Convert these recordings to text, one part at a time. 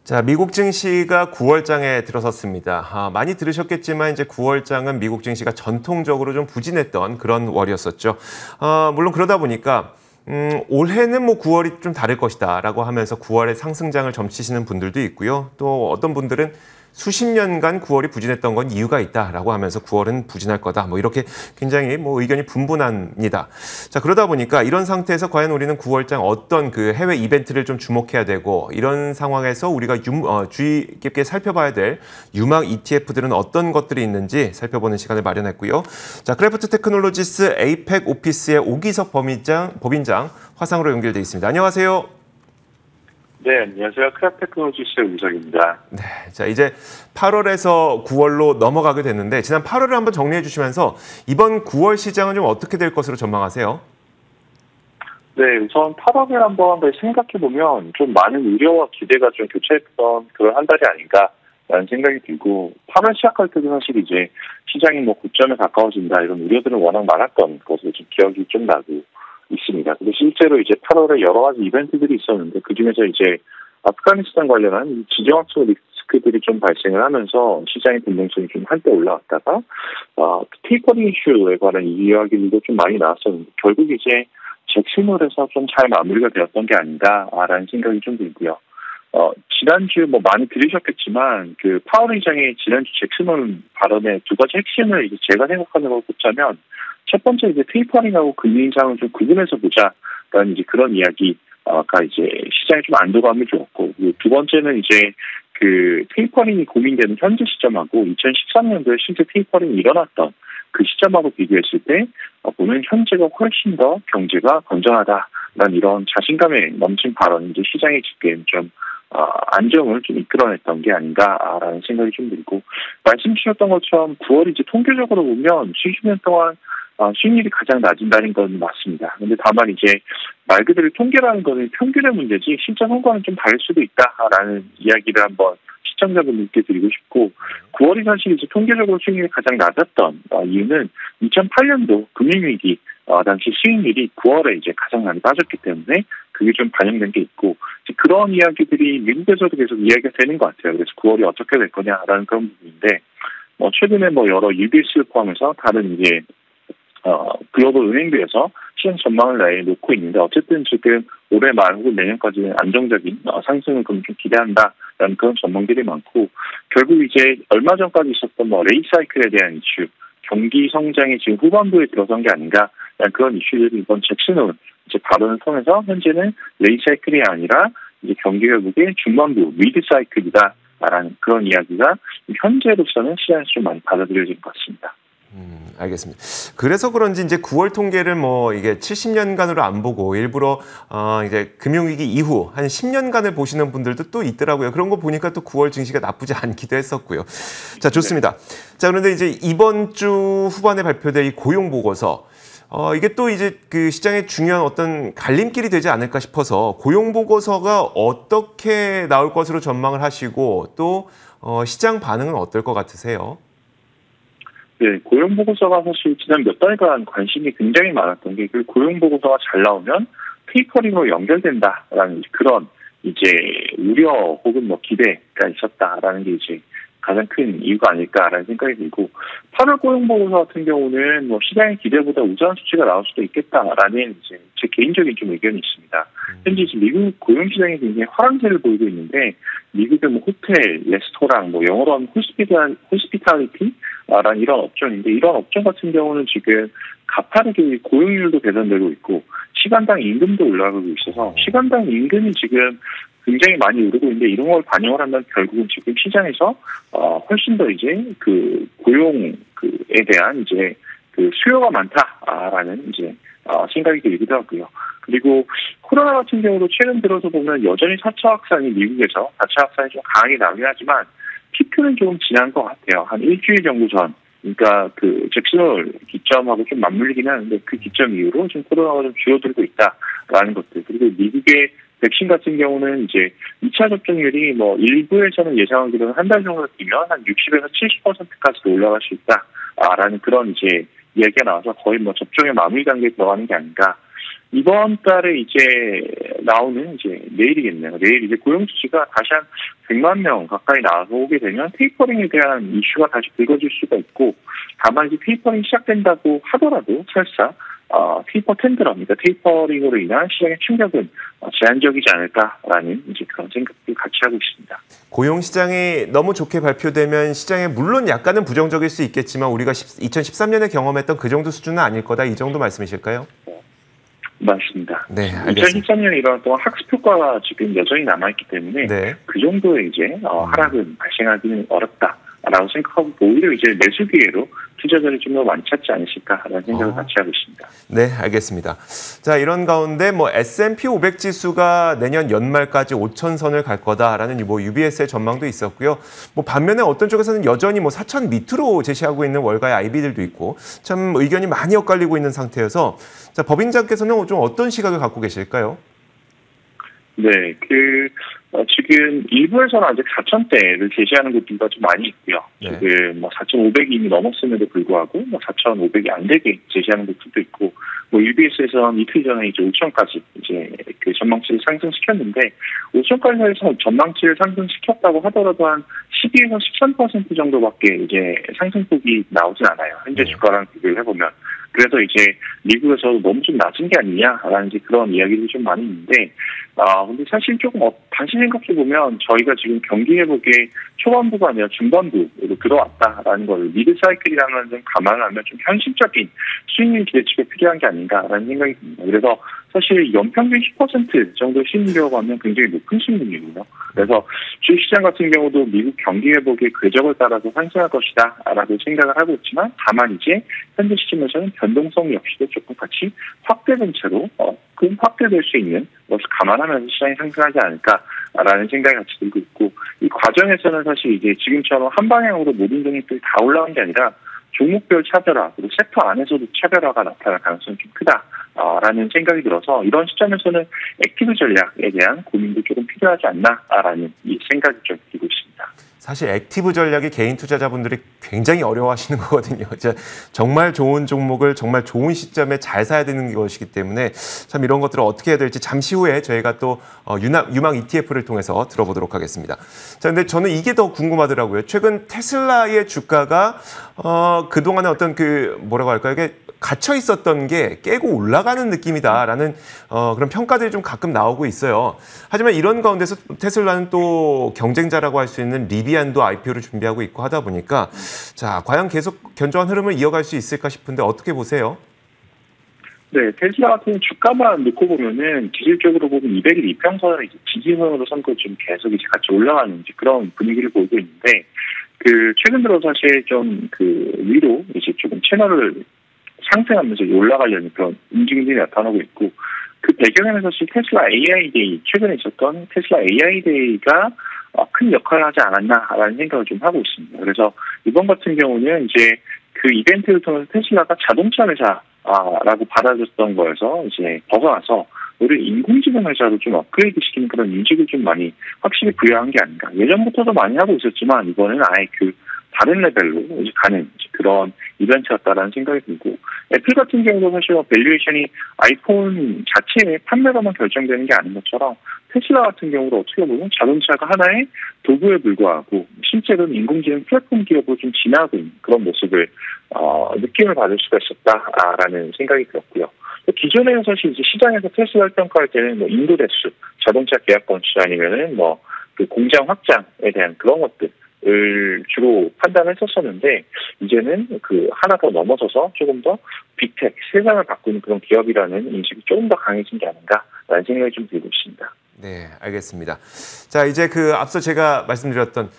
자, 미국 증시가 9월장에 들어섰습니다. 많이 들으셨겠지만 이제 9월장은 미국 증시가 전통적으로 좀 부진했던 그런 월이었었죠. 물론 그러다 보니까 올해는 뭐 9월이 좀 다를 것이다라고 하면서 9월에 상승장을 점치시는 분들도 있고요. 또 어떤 분들은 수십 년간 9월이 부진했던 건 이유가 있다라고 하면서 9월은 부진할 거다. 뭐 이렇게 굉장히 뭐 의견이 분분합니다. 자, 그러다 보니까 이런 상태에서 과연 우리는 9월장 어떤 그 해외 이벤트를 좀 주목해야 되고 이런 상황에서 우리가 주의 깊게 살펴봐야 될 유망 ETF들은 어떤 것들이 있는지 살펴보는 시간을 마련했고요. 자, 크래프트 테크놀로지스 에이펙 오피스의 오기석 법인장 화상으로 연결돼 있습니다. 안녕하세요. 네, 안녕하세요. 크래프트 테크놀로지스의 우석입니다. 네, 자 이제 8월에서 9월로 넘어가게 됐는데 지난 8월을 한번 정리해 주시면서 이번 9월 시장은 좀 어떻게 될 것으로 전망하세요? 네, 우선 8월을 한번 생각해보면 좀 많은 우려와 기대가 좀 교차했던 그런 한 달이 아닌가라는 생각이 들고 8월 시작할 때도 사실 이제 시장이 뭐 고점에 가까워진다 이런 우려들은 워낙 많았던 것으로 좀 기억이 좀 나고 있습니다. 근데 실제로 이제 8월에 여러 가지 이벤트들이 있었는데 그 중에서 이제 아프가니스탄 관련한 지정학적 리스크들이 좀 발생을 하면서 시장의 변동성이 좀 한때 올라왔다가 테이퍼링 이슈에 관한 이야기들도 좀 많이 나왔었는데 결국 이제 잭슨홀에서 좀 잘 마무리가 되었던 게 아닌가라는 생각이 좀 들고요. 지난주 뭐 많이 들으셨겠지만 그 파월 의장의 지난주 잭슨홀 발언의 두 가지 핵심을 이제 제가 생각하는 걸 꼽자면 첫 번째 이제 테이퍼링하고 금리 인상을 좀 구분해서 보자라는 이제 그런 이야기가 이제 시장에 좀 안도감을 주었고 두 번째는 이제 그 테이퍼링이 고민되는 현재 시점하고 2013년도에 실제 테이퍼링이 일어났던 그 시점하고 비교했을 때 보면 현재가 훨씬 더 경제가 건전하다라는 이런 자신감에 넘친 발언이 이제 시장에 집계는 좀 안정을 좀 이끌어냈던 게 아닌가라는 생각이 좀 들고 말씀 주셨던 것처럼 9월이 이제 통계적으로 보면 수십 년 동안 수익률이 가장 낮은 건 맞습니다. 근데 다만 이제 말 그대로 통계라는 거는 평균의 문제지 실제 성과는 좀 다를 수도 있다라는 이야기를 한번 시청자분들께 드리고 싶고 9월이 사실 이제 통계적으로 수익률이 가장 낮았던 이유는 2008년도 금융위기 당시 수익률이 9월에 이제 가장 많이 빠졌기 때문에 그게 좀 반영된 게 있고 그런 이야기들이 미국에서도 계속 이야기가 되는 것 같아요. 그래서 9월이 어떻게 될 거냐라는 그런 부분인데 최근에 여러 UBS를 포함해서 다른 이제 글로벌 은행들에서 시장 전망을 내놓고 있는데 어쨌든 지금 올해 말 혹은 내년까지는 안정적인 상승을 좀 기대한다라는 그런 전망들이 많고 결국 이제 얼마 전까지 있었던 레이트 사이클에 대한 이슈, 경기 성장이 지금 후반부에 들어선 게 아닌가라는 그런 이슈들이 이번 잭슨홀 이제 발언을 통해서 현재는 레이트 사이클이 아니라 이제 경기 회복의 중반부 미드 사이클이다라는 그런 이야기가 현재로서는 시장에서 좀 많이 받아들여진 것 같습니다. 알겠습니다. 그래서 그런지 이제 9월 통계를 이게 70년간으로 안 보고 일부러 이제 금융위기 이후 한 10년간을 보시는 분들도 또 있더라고요. 그런 거 보니까 또 9월 증시가 나쁘지 않기도 했었고요. 자, 좋습니다. 자, 그런데 이제 이번 주 후반에 발표될 이 고용 보고서 이게 또 이제 그 시장의 중요한 어떤 갈림길이 되지 않을까 싶어서 고용 보고서가 어떻게 나올 것으로 전망을 하시고 또 시장 반응은 어떨 것 같으세요? 네, 고용보고서가 사실 지난 몇 달간 관심이 굉장히 많았던 게 그 고용보고서가 잘 나오면 테이퍼링으로 연결된다라는 그런 이제 우려 혹은 기대가 있었다라는 게 이제 가장 큰 이유가 아닐까라는 생각이 들고 8월 고용보고서 같은 경우는 시장의 기대보다 우수한 수치가 나올 수도 있겠다라는 이제 제 개인적인 좀 의견이 있습니다. 현재 지금 미국 고용시장이 굉장히 화랑세를 보이고 있는데 미국의 호텔, 레스토랑, 영어로 하면 호스피탈리티라는 이런 업종인데 이런 업종 같은 경우는 지금 가파르게 고용률도 개선되고 있고 시간당 임금도 올라가고 있어서 시간당 임금이 지금 굉장히 많이 오르고 있는데 이런 걸 반영을 하면 결국은 지금 시장에서 훨씬 더 이제 그 고용에 대한 이제 그 수요가 많다라는 이제 생각이 들기도 하고요. 그리고 코로나 같은 경우도 최근 들어서 보면 여전히 4차 확산이 미국에서 4차 확산이 좀 강하게 나오긴 하지만 피크는 조금 지난 것 같아요. 한 일주일 정도 전. 그러니까 그 잭슨홀 기점하고 좀 맞물리긴 하는데 그 기점 이후로 지금 코로나가 좀 줄어들고 있다라는 것들. 그리고 미국의 백신 같은 경우는 이제 2차 접종률이 일부에서는 예상하기로는 한 달 정도 뛰면 한 60에서 70%까지도 올라갈 수 있다라는 그런 이제 이야기가 나와서 거의 접종의 마무리 단계에 들어가는 게 아닌가. 이번 달에 이제 나오는 이제 내일이겠네요. 내일 이제 고용 수치가 다시 한 100만 명 가까이 나오게 되면 테이퍼링에 대한 이슈가 다시 불거질 수가 있고, 다만 이제 테이퍼링 시작된다고 하더라도 설사 테이퍼 텐드럼, 그러니까 테이퍼링으로 인한 시장의 충격은 제한적이지 않을까라는 이제 그런 생각도 같이 하고 있습니다. 고용 시장이 너무 좋게 발표되면 시장에 물론 약간은 부정적일 수 있겠지만 우리가 2013년에 경험했던 그 정도 수준은 아닐 거다, 이 정도 말씀이실까요? 맞습니다. 네, 알겠습니다. 2013년에 일어났던 동안 학습 효과가 지금 여전히 남아있기 때문에 네. 그 정도의 이제 하락은 발생하기는 어렵다라고 생각하고, 오히려 이제 매수 기회로 투자자를 좀 더 많이 찾지 않으실까라는 생각을 같이 하고 있습니다. 네, 알겠습니다. 자, 이런 가운데 S&P 500 지수가 내년 연말까지 5,000선을 갈 거다라는 UBS의 전망도 있었고요. 반면에 어떤 쪽에서는 여전히 4,000 밑으로 제시하고 있는 월가의 IB들도 있고 참 의견이 많이 엇갈리고 있는 상태여서, 자, 법인장께서는 좀 어떤 시각을 갖고 계실까요? 네, 지금 일부에서는 아직 4,000대를 제시하는 곳들도 좀 많이 있고요. 네. 지금 4,500이 이미 넘었음에도 불구하고 4,500이 안 되게 제시하는 곳들도 있고, UBS에서는 이틀 전에 이제 5,000까지 이제 그 전망치를 상승시켰는데, 5,000까지 해서 전망치를 상승시켰다고 하더라도 한 12에서 13% 정도밖에 이제 상승폭이 나오진 않아요. 현재 주가랑 비교를 해보면. 그래서 이제 미국에서 너무 좀 낮은 게 아니냐라는 이제 그런 이야기들이 좀 많이 있는데, 근데 사실 조금 다시 생각해 보면 저희가 지금 경기 회복의 초반부가 아니라 중반부로 들어왔다라는 걸 미드 사이클이라는 좀 감안하면 좀 현실적인 수익률 기대치가 필요한 게 아닌가라는 생각이 듭니다. 그래서 사실 연평균 10% 정도 수익률이라고 하면 굉장히 높은 수익률이고요. 그래서 주식시장 같은 경우도 미국 경기 회복의 궤적을 따라서 상승할 것이다라고 생각을 하고 있지만, 다만 이제 현재 시점에서는 변동성 역시도 조금 같이 확대된 채로 큰 확대될 수 있는 것을 감안하면서 시장이 상승하지 않을까라는 생각이 같이 들고 있고, 이 과정에서는 사실 이제 지금처럼 한 방향으로 모든 종목들이 다 올라온 게 아니라 종목별 차별화, 그리고 섹터 안에서도 차별화가 나타날 가능성이 좀 크다라는 생각이 들어서, 이런 시점에서는 액티브 전략에 대한 고민도 조금 필요하지 않나라는 이 생각이 좀 들고 있습니다. 사실 액티브 전략이 개인 투자자분들이 굉장히 어려워하시는 거거든요. 정말 좋은 종목을 정말 좋은 시점에 잘 사야 되는 것이기 때문에 참 이런 것들을 어떻게 해야 될지 잠시 후에 저희가 또 유망 ETF를 통해서 들어보도록 하겠습니다. 자, 근데 저는 이게 더 궁금하더라고요. 최근 테슬라의 주가가 그동안에 어떤 뭐라고 할까요? 이게 갇혀 있었던 게 깨고 올라가는 느낌이다라는 그런 평가들이 좀 가끔 나오고 있어요. 하지만 이런 가운데서 테슬라는 또 경쟁자라고 할 수 있는 리비안도 IPO를 준비하고 있고 하다 보니까, 자, 과연 계속 견조한 흐름을 이어갈 수 있을까 싶은데 어떻게 보세요? 네, 테슬라 같은 주가만 놓고 보면은 기술적으로 보면 200일 이평선을 지지선으로 삼고 좀 계속 이제 같이 올라가는 그런 분위기를 보이고 있는데, 최근 들어 사실 좀 위로 이제 조금 채널을 상승하면서 올라가려는 그런 움직임들이 나타나고 있고, 그 배경에는 사실 테슬라 AI 데이, 최근에 있었던 테슬라 AI 데이가 큰 역할을 하지 않았나라는 생각을 좀 하고 있습니다. 그래서 이번 같은 경우는 이제 그 이벤트를 통해서 테슬라가 자동차 회사라고 받아줬던 거에서 이제 벗어나서 우리 인공지능 회사로 좀 업그레이드 시키는 그런 인식을 좀 많이 확실히 부여한 게 아닌가. 예전부터도 많이 하고 있었지만 이번에는 아예 다른 레벨로 이제 가는 그런 이벤트였다라는 생각이 들고, 애플 같은 경우도 사실 밸류에이션이 아이폰 자체의 판매로만 결정되는 게 아닌 것처럼 테슬라 같은 경우도 어떻게 보면 자동차가 하나의 도구에 불과하고 실제로는 인공지능 플랫폼 기업으로 좀 진화하고 있는 그런 모습을 느낌을 받을 수가 있었다라는 생각이 들었고요. 기존에는 사실 이제 시장에서 테슬라를 평가할 때는 인도 대수, 자동차 계약 건수 아니면은 그 공장 확장에 대한 그런 것들을 주로 판단했었었는데, 이제는 하나 더 넘어서서 조금 더 빅텍, 세상을 바꾸는 그런 기업이라는 인식이 조금 더 강해진 게 아닌가라는 생각이 좀 들고 있습니다. 네, 알겠습니다. 자, 이제 앞서 제가 말씀드렸던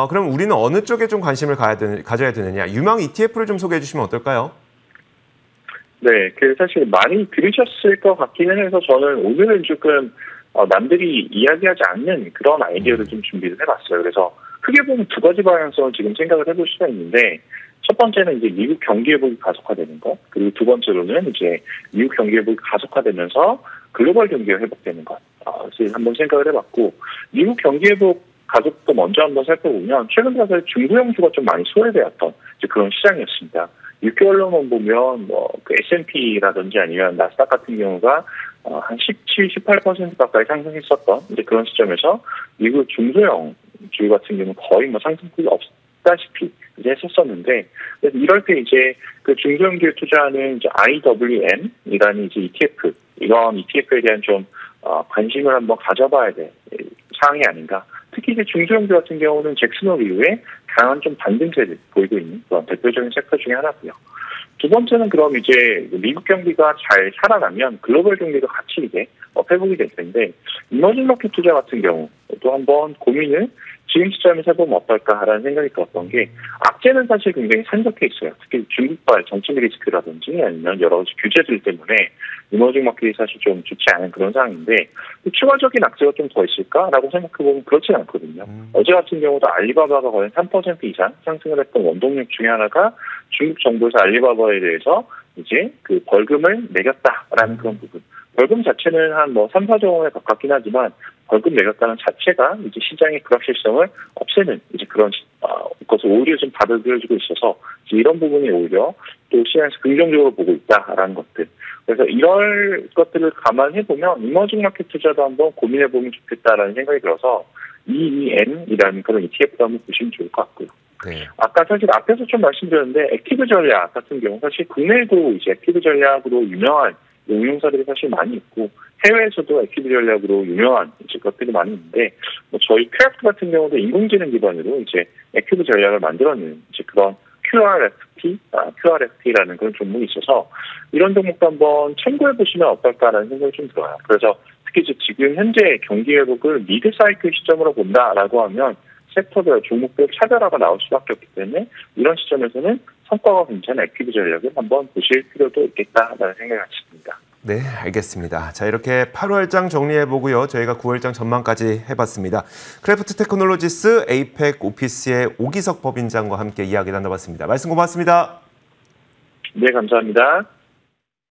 그럼 우리는 어느 쪽에 좀 관심을 가져야 되느냐, 유망 ETF를 좀 소개해 주시면 어떨까요? 네, 사실 많이 들으셨을 것 같기는 해서 저는 오늘은 조금 남들이 이야기하지 않는 그런 아이디어를 좀 준비를 해봤어요. 그래서 크게 보면 두 가지 방향성을 지금 생각을 해볼 수가 있는데, 첫 번째는 이제 미국 경기 회복이 가속화되는 것, 그리고 두 번째로는 이제 미국 경기 회복이 가속화되면서 글로벌 경기가 회복되는 것, 한번 생각을 해봤고, 미국 경기 회복 가속도 먼저 한번 살펴보면 최근 들어서 중소형주가 좀 많이 소외되었던 그런 시장이었습니다. 6개월로만 보면 그 S&P라든지 아니면 나스닥 같은 경우가 한 17, 18% 가까이 상승했었던 이제 그런 시점에서 미국 중소형 주유 같은 경우는 거의 상승폭이 없다시피 이제 했었었는데, 그래서 이럴 때 이제 그 중소형주에 투자하는 이제 IWM이라는 이제 ETF, 이런 ETF에 대한 좀 관심을 한번 가져봐야 될 사항이 아닌가. 특히 이제 중소형주 같은 경우는 잭슨홀 이후에 강한 좀 반등세를 보이고 있는 그런 대표적인 섹터 중에 하나고요. 두 번째는 그럼 이제 미국 경기가 잘 살아나면 글로벌 경기도 같이 이제 회복이 될 텐데, 이머징 마켓 투자 같은 경우도 한번 고민을 지금 시점에서 해보면 어떨까라는 생각이 들었던 게, 악재는 사실 굉장히 산적해 있어요. 특히 중국발 정책 리스크라든지 아니면 여러 가지 규제들 때문에 이머징 마켓이 사실 좀 좋지 않은 그런 상황인데, 추가적인 악재가 좀 더 있을까라고 생각해보면 그렇진 않거든요. 어제 같은 경우도 알리바바가 거의 3% 이상 상승을 했던 원동력 중에 하나가 중국 정부에서 알리바바에 대해서 이제 그 벌금을 매겼다라는 그런 부분. 벌금 자체는 한 3, 4조 원에 가깝긴 하지만 벌금 매겼다는 자체가 이제 시장의 불확실성을 없애는 이제 그런 것을 오히려 좀 받아들여지고 있어서 이런 부분이 오히려 또 시장에서 긍정적으로 보고 있다라는 것들. 그래서 이럴 것들을 감안해보면 이머징 마켓 투자도 한번 고민해보면 좋겠다라는 생각이 들어서 EEM이라는 그런 ETF도 한번 보시면 좋을 것 같고요. 네. 아까 사실 앞에서 좀 말씀드렸는데 액티브 전략 같은 경우 사실 국내도 이제 액티브 전략으로 유명한 응용사들이 사실 많이 있고 해외에서도 액티브 전략으로 유명한 이제 것들이 많이 있는데 저희 크래프트 같은 경우도 인공지능 기반으로 이제 액티브 전략을 만들어내는 이제 그런 QRFT라는 그런 종목이 있어서 이런 종목도 한번 참고해 보시면 어떨까라는 생각이 좀 들어요. 그래서 특히 이제 지금 현재 경기 회복을 미드 사이클 시점으로 본다라고 하면 섹터별, 종목별 차별화가 나올 수밖에 없기 때문에 이런 시점에서는 성과가 괜찮은 액티브 전략을 한번 보실 필요도 있겠다라는 생각이 있습니다. 네, 알겠습니다. 자, 이렇게 8월장 정리해보고요. 저희가 9월장 전망까지 해봤습니다. 크래프트 테크놀로지스 에이펙 오피스의 오기석 법인장과 함께 이야기 나눠봤습니다. 말씀 고맙습니다. 네, 감사합니다.